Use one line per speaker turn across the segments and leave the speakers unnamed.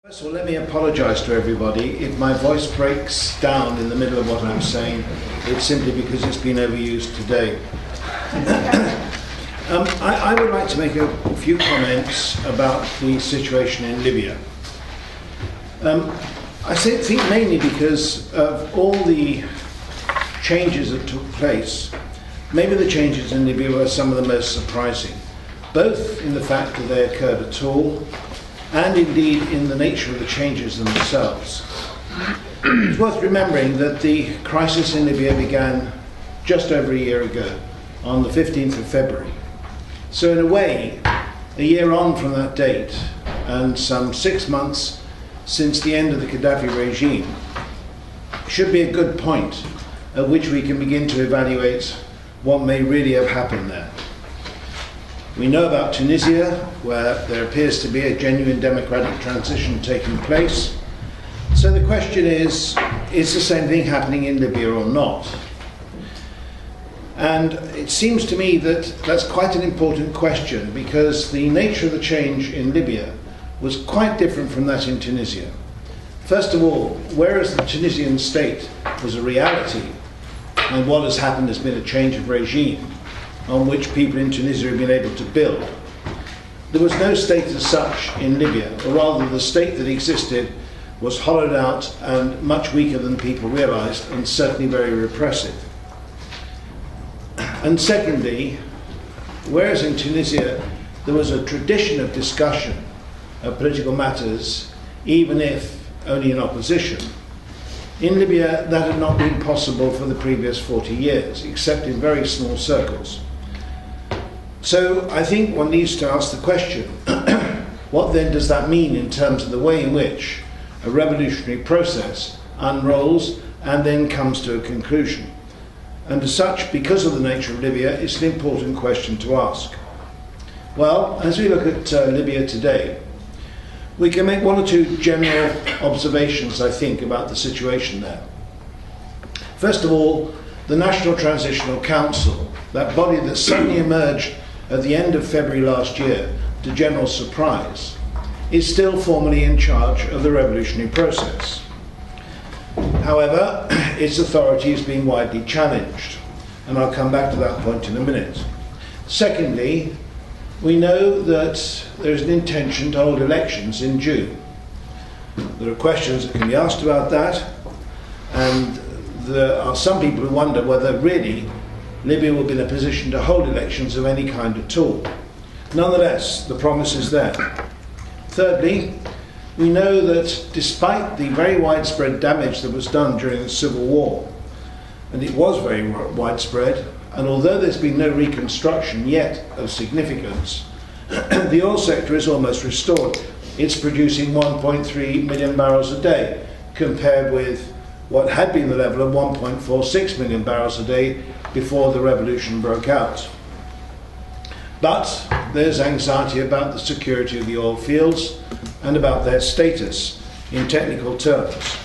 First of all, let me apologise to everybody. If my voice breaks down in the middle of what I'm saying, it's simply because it's been overused today. I would like to make a few comments about the situation in Libya. I think mainly because of all the changes that took place, maybe the changes in Libya were some of the most surprising, both in the fact that they occurred at all, and indeed in the nature of the changes themselves. It's worth remembering that the crisis in Libya began just over a year ago, on the 15th of February. So in a way, a year on from that date, and some 6 months since the end of the Gaddafi regime, should be a good point at which we can begin to evaluate what may really have happened there. We know about Tunisia, where there appears to be a genuine democratic transition taking place. So the question is the same thing happening in Libya or not? And it seems to me that that's quite an important question, because the nature of the change in Libya was quite different from that in Tunisia. First of all, whereas the Tunisian state was a reality, and what has happened has been a change of regime, on which people in Tunisia have been able to build. There was no state as such in Libya, or rather the state that existed was hollowed out and much weaker than people realised, and certainly very repressive. And secondly, whereas in Tunisia there was a tradition of discussion of political matters, even if only in opposition, in Libya that had not been possible for the previous 40 years, except in very small circles. So I think one needs to ask the question, what then does that mean in terms of the way in which a revolutionary process unrolls and then comes to a conclusion? And as such, because of the nature of Libya, it's an important question to ask. Well, as we look at Libya today, we can make one or two general observations, I think, about the situation there. First of all, the National Transitional Council, that body that suddenly emerged at the end of February last year, to general surprise, is still formally in charge of the revolutionary process. However, its authority is being widely challenged, and I'll come back to that point in a minute. Secondly, we know that there is an intention to hold elections in June. There are questions that can be asked about that, and there are some people who wonder whether really Libya will be in a position to hold elections of any kind at all. Nonetheless, the promise is there. Thirdly, we know that despite the very widespread damage that was done during the civil war, and it was very widespread, and although there's been no reconstruction yet of significance, the oil sector is almost restored. It's producing 1.3 million barrels a day, compared with what had been the level of 1.46 million barrels a day before the revolution broke out. But there's anxiety about the security of the oil fields and about their status in technical terms.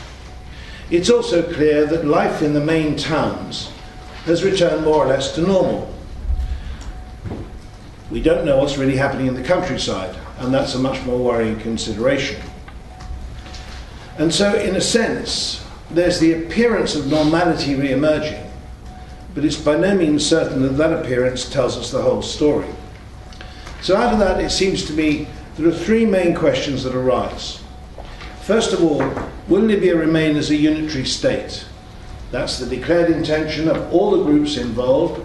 It's also clear that life in the main towns has returned more or less to normal. We don't know what's really happening in the countryside, and that's a much more worrying consideration. And so, in a sense, there's the appearance of normality re-emerging, but it's by no means certain that that appearance tells us the whole story. So out of that, it seems to me there are three main questions that arise. First of all, will Libya remain as a unitary state? That's the declared intention of all the groups involved,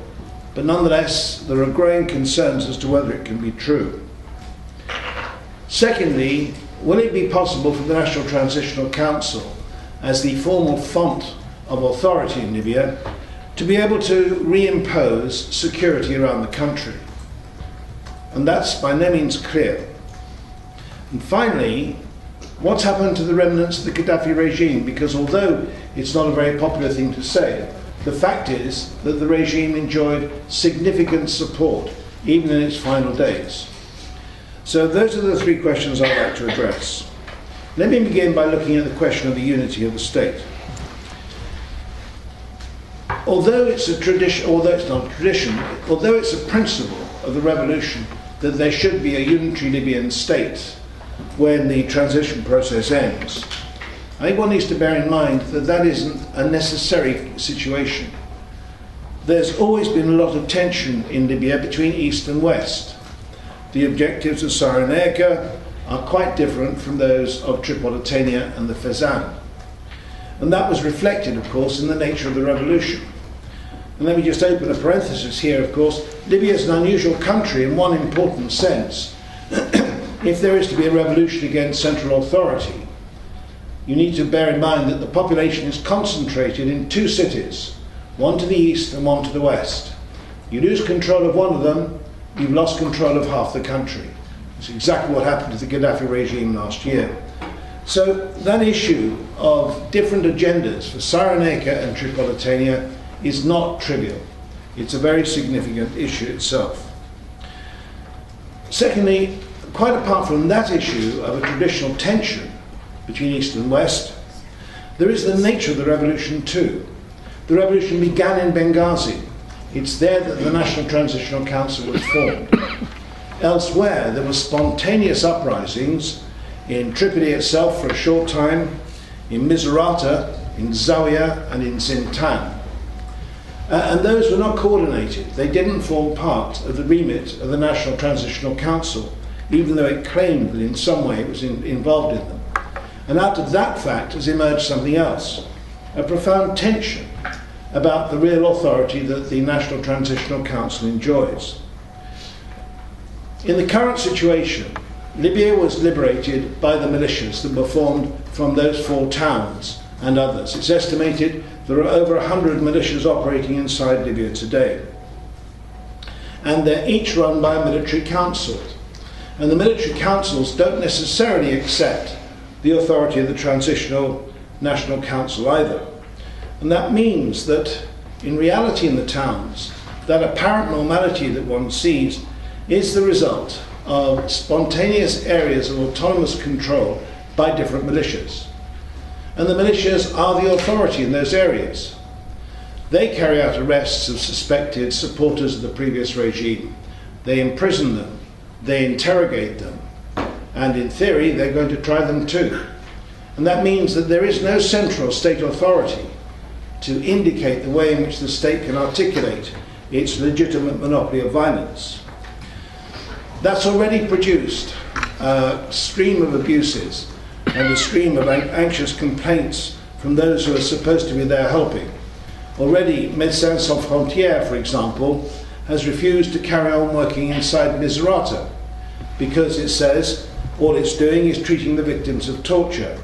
but nonetheless there are growing concerns as to whether it can be true. Secondly, will it be possible for the National Transitional Council, as the formal font of authority in Libya, to be able to reimpose security around the country? And that's by no means clear. And finally, what's happened to the remnants of the Gaddafi regime? Because although it's not a very popular thing to say, the fact is that the regime enjoyed significant support, even in its final days. So those are the three questions I'd like to address. Let me begin by looking at the question of the unity of the state. Although it's a tradition, although it's not a tradition, although it's a principle of the revolution that there should be a unitary Libyan state, when the transition process ends. I think one needs to bear in mind that that isn't a necessary situation. There's always been a lot of tension in Libya between East and West. The objectives of Cyrenaica are quite different from those of Tripolitania and the Fezzan. And that was reflected, of course, in the nature of the revolution. And let me just open a parenthesis here, of course. Libya is an unusual country in one important sense. If there is to be a revolution against central authority, you need to bear in mind that the population is concentrated in two cities, one to the east and one to the west. You lose control of one of them, you've lost control of half the country. It's exactly what happened to the Gaddafi regime last year. So that issue of different agendas for Cyrenaica and Tripolitania is not trivial. It's a very significant issue itself. Secondly, quite apart from that issue of a traditional tension between East and West, there is the nature of the revolution too. The revolution began in Benghazi. It's there that the National Transitional Council was formed. Elsewhere, there were spontaneous uprisings in Tripoli itself for a short time, in Misurata, in Zawiya, and in Zintan. And those were not coordinated. They didn't form part of the remit of the National Transitional Council, even though it claimed that in some way it was involved in them. And out of that fact has emerged something else, a profound tension about the real authority that the National Transitional Council enjoys. In the current situation, Libya was liberated by the militias that were formed from those four towns and others. It's estimated there are over 100 militias operating inside Libya today. And they're each run by a military council. And the military councils don't necessarily accept the authority of the Transitional National Council either. And that means that in reality in the towns, that apparent normality that one sees is the result of spontaneous areas of autonomous control by different militias. And the militias are the authority in those areas. They carry out arrests of suspected supporters of the previous regime. They imprison them, they interrogate them, and in theory they're going to try them too. And that means that there is no central state authority to indicate the way in which the state can articulate its legitimate monopoly of violence. That's already produced a stream of abuses and a stream of anxious complaints from those who are supposed to be there helping. Already, Médecins Sans Frontières, for example, has refused to carry on working inside Misurata because it says all it's doing is treating the victims of torture.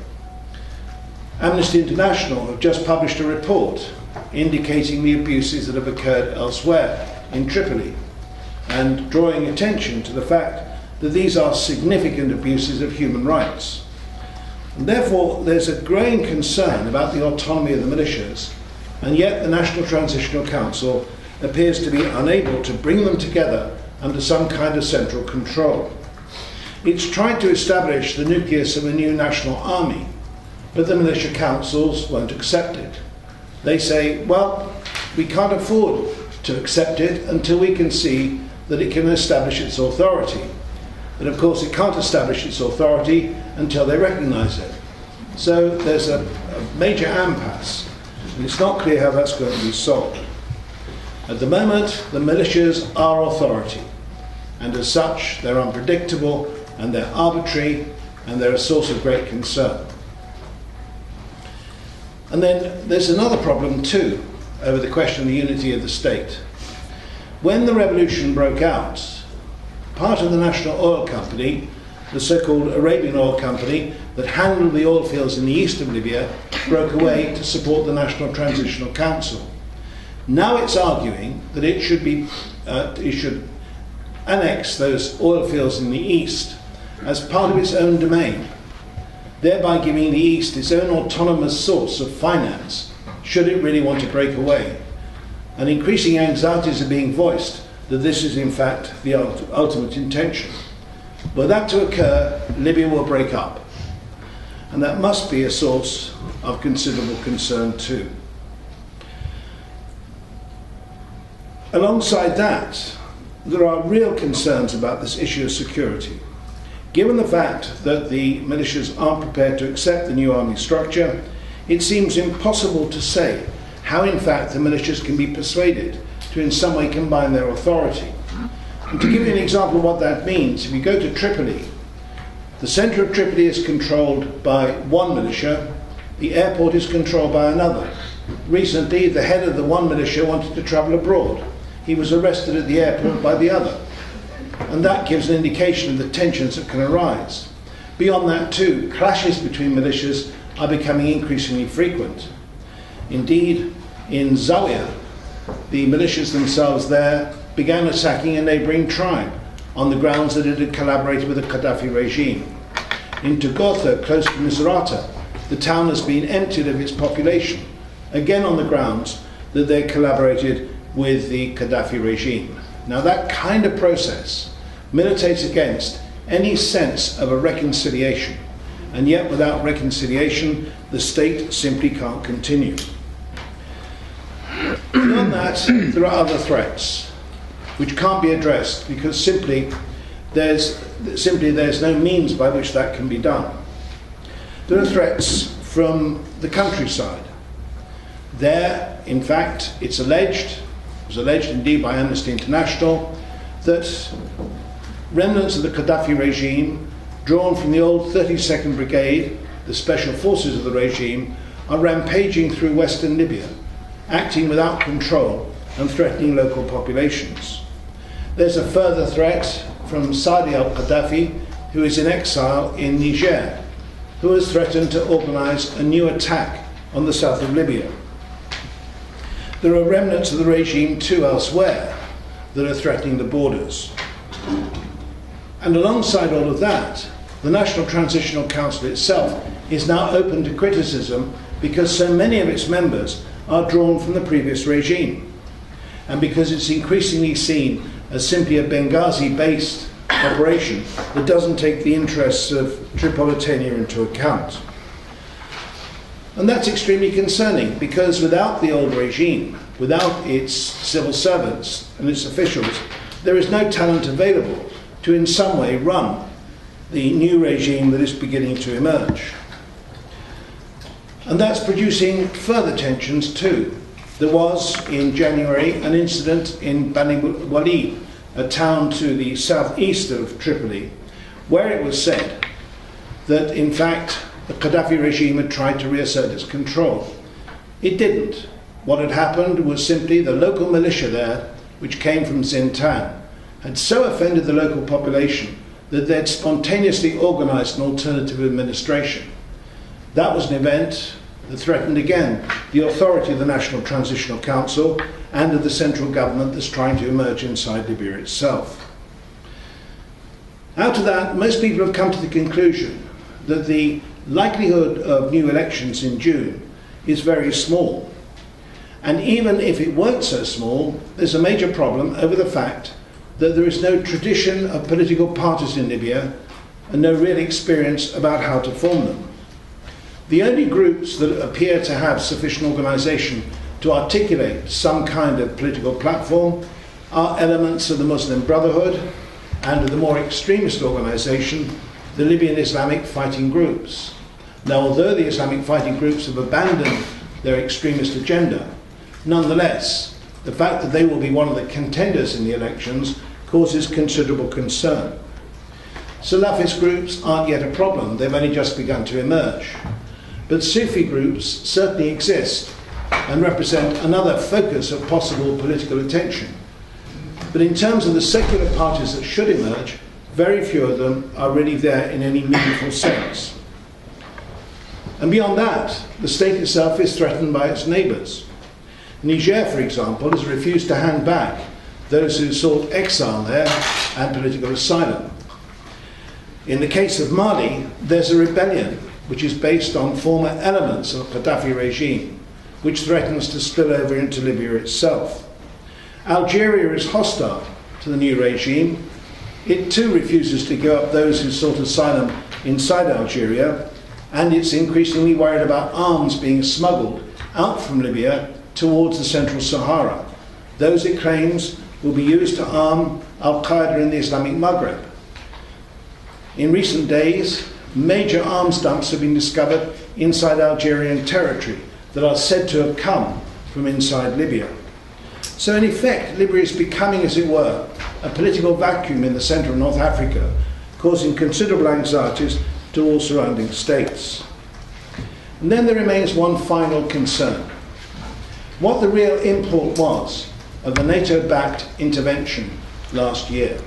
Amnesty International have just published a report indicating the abuses that have occurred elsewhere in Tripoli and drawing attention to the fact that these are significant abuses of human rights. And therefore, there's a growing concern about the autonomy of the militias, and yet the National Transitional Council appears to be unable to bring them together under some kind of central control. It's tried to establish the nucleus of a new national army, but the militia councils won't accept it. They say, well, we can't afford to accept it until we can see that it can establish its authority. But of course it can't establish its authority until they recognise it. So there's a major impasse, and it's not clear how that's going to be solved. At the moment, the militias are authority, and as such they're unpredictable and they're arbitrary and they're a source of great concern. And then there's another problem too over the question of the unity of the state. When the revolution broke out, part of the National Oil Company, the so-called Arabian Oil Company that handled the oil fields in the east of Libya, broke away to support the National Transitional Council. Now it's arguing that it should annex those oil fields in the east as part of its own domain, thereby giving the East its own autonomous source of finance, should it really want to break away. And increasing anxieties are being voiced that this is in fact the ultimate intention. Were that to occur, Libya will break up. And that must be a source of considerable concern too. Alongside that, there are real concerns about this issue of security. Given the fact that the militias aren't prepared to accept the new army structure, it seems impossible to say how in fact the militias can be persuaded to in some way combine their authority. And to give you an example of what that means, if you go to Tripoli, the centre of Tripoli is controlled by one militia, the airport is controlled by another. Recently, the head of the one militia wanted to travel abroad. He was arrested at the airport by the other. And that gives an indication of the tensions that can arise. Beyond that too, clashes between militias are becoming increasingly frequent. Indeed, in Zawiya, the militias themselves there began attacking a neighbouring tribe on the grounds that it had collaborated with the Gaddafi regime. In Togotha, close to Misrata, the town has been emptied of its population, again on the grounds that they collaborated with the Gaddafi regime. Now that kind of process militates against any sense of a reconciliation, and yet without reconciliation the state simply can't continue. Beyond that, there are other threats which can't be addressed because simply there's no means by which that can be done. There are threats from the countryside. There, in fact, it was alleged indeed by Amnesty International, that remnants of the Gaddafi regime, drawn from the old 32nd Brigade, the special forces of the regime, are rampaging through western Libya, acting without control and threatening local populations. There's a further threat from Saadi al-Gaddafi, who is in exile in Niger, who has threatened to organise a new attack on the south of Libya. There are remnants of the regime too elsewhere that are threatening the borders. And alongside all of that, the National Transitional Council itself is now open to criticism because so many of its members are drawn from the previous regime, and because it's increasingly seen as simply a Benghazi-based operation that doesn't take the interests of Tripolitania into account. And that's extremely concerning because without the old regime, without its civil servants and its officials, there is no talent available to in some way run the new regime that is beginning to emerge. And that's producing further tensions too. There was in January an incident in Bani Walid, a town to the southeast of Tripoli, where it was said that in fact the Gaddafi regime had tried to reassert its control. It didn't. What had happened was simply the local militia there, which came from Zintan, had so offended the local population that they'd spontaneously organised an alternative administration. That was an event that threatened again the authority of the National Transitional Council and of the central government that's trying to emerge inside Libya itself. Out of that, most people have come to the conclusion that the likelihood of new elections in June is very small. And even if it weren't so small, there's a major problem over the fact that there is no tradition of political parties in Libya and no real experience about how to form them. The only groups that appear to have sufficient organisation to articulate some kind of political platform are elements of the Muslim Brotherhood and of the more extremist organisation, the Libyan Islamic fighting groups. Now, although the Islamic fighting groups have abandoned their extremist agenda, nonetheless, the fact that they will be one of the contenders in the elections causes considerable concern. Salafist groups aren't yet a problem, they've only just begun to emerge. But Sufi groups certainly exist and represent another focus of possible political attention. But in terms of the secular parties that should emerge, very few of them are really there in any meaningful sense. And beyond that, the state itself is threatened by its neighbours. Niger, for example, has refused to hand back those who sought exile there and political asylum. In the case of Mali, there's a rebellion which is based on former elements of the Gaddafi regime, which threatens to spill over into Libya itself. Algeria is hostile to the new regime. It too refuses to give up those who sought asylum inside Algeria, and it's increasingly worried about arms being smuggled out from Libya towards the Central Sahara. Those, it claims, will be used to arm Al-Qaeda in the Islamic Maghreb. In recent days, major arms dumps have been discovered inside Algerian territory that are said to have come from inside Libya. So in effect, Libya is becoming, as it were, a political vacuum in the centre of North Africa, causing considerable anxieties to all surrounding states. And then there remains one final concern: what the real import was of the NATO-backed intervention last year.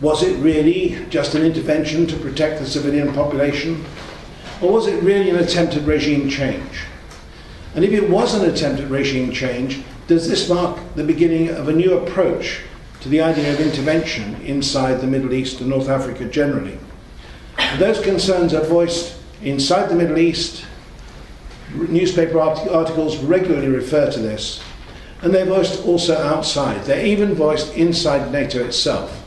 Was it really just an intervention to protect the civilian population? Or was it really an attempt at regime change? And if it was an attempt at regime change, does this mark the beginning of a new approach to the idea of intervention inside the Middle East and North Africa generally? And those concerns are voiced inside the Middle East. Newspaper articles regularly refer to this, and they're voiced also outside. They're even voiced inside NATO itself,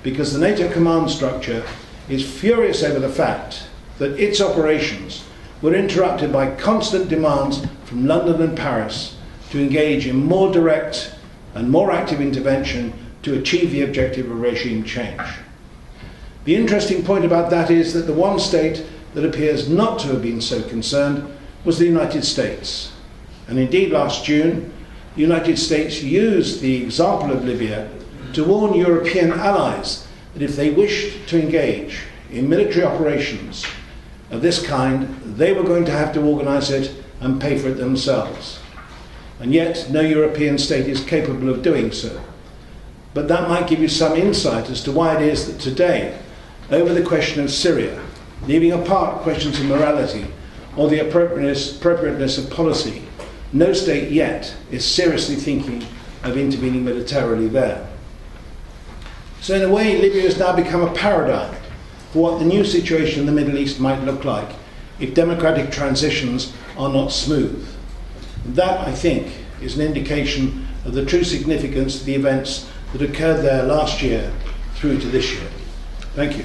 because the NATO command structure is furious over the fact that its operations were interrupted by constant demands from London and Paris to engage in more direct and more active intervention to achieve the objective of regime change. The interesting point about that is that the one state that appears not to have been so concerned was the United States. And indeed, last June, the United States used the example of Libya to warn European allies that if they wished to engage in military operations of this kind, they were going to have to organise it and pay for it themselves. And yet, no European state is capable of doing so. But that might give you some insight as to why it is that today, over the question of Syria, leaving apart questions of morality or the appropriateness of policy, no state yet is seriously thinking of intervening militarily there. So in a way, Libya has now become a paradigm for what the new situation in the Middle East might look like if democratic transitions are not smooth. That, I think, is an indication of the true significance of the events that occurred there last year through to this year. Thank you.